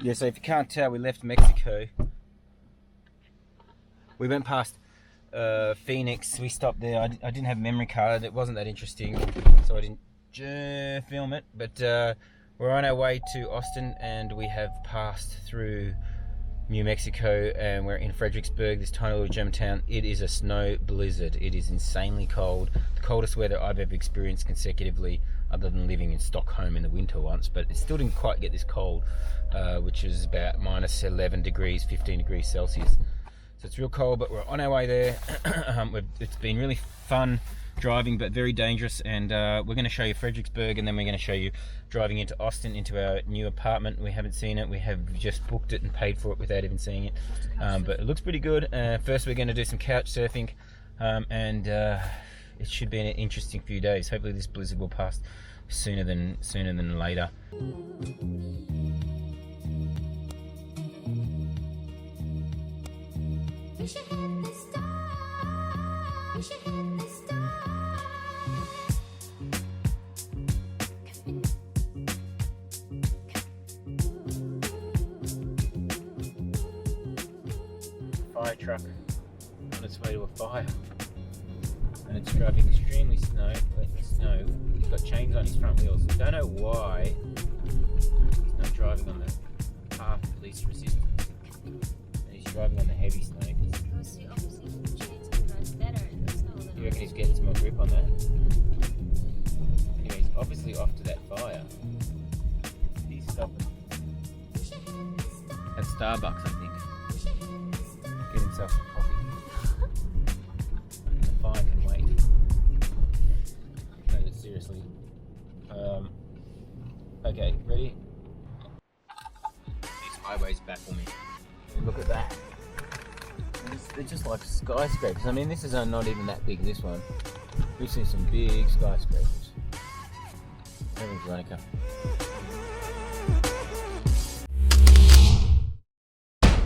Yeah, so if you can't tell, we left Mexico. We went past Phoenix. We stopped there. I didn't have a memory card. It wasn't that interesting, so I didn't film it. But we're on our way to Austin, and we have passed through New Mexico, and we're in Fredericksburg, this tiny little German town. It is a snow blizzard. It is insanely cold. The coldest weather I've ever experienced consecutively, other than living in Stockholm in the winter once, but it still didn't quite get this cold, which is about minus 11 degrees, 15 degrees Celsius. So it's real cold, but we're on our way there. It's been really fun driving, but very dangerous, and we're going to show you Fredericksburg, and then we're going to show you driving into Austin, into our new apartment. We haven't seen it. We have just booked it and paid for it without even seeing it, but it looks pretty good. First we're going to do some couch surfing, and it should be an interesting few days. Hopefully this blizzard will pass sooner than later. We should hit the star. We should hit the star. Fire truck on its way to a fire, and it's driving extremely snow. He's got chains on his front wheels. Don't know why he's not driving on the path of least resistance, and he's driving on the heavy snow. Because obviously the chains can run better in the snow than You reckon he's getting some more grip on that? Anyway, he's obviously off to that fire. He's stopping at Starbucks, I think. Get himself some coffee. The fire can wait. No, but seriously. Okay, ready? These highways baffle me. Look at that. They're just like skyscrapers. I mean, this is not even that big, this one. We've seen some big skyscrapers. Everything's Veronica.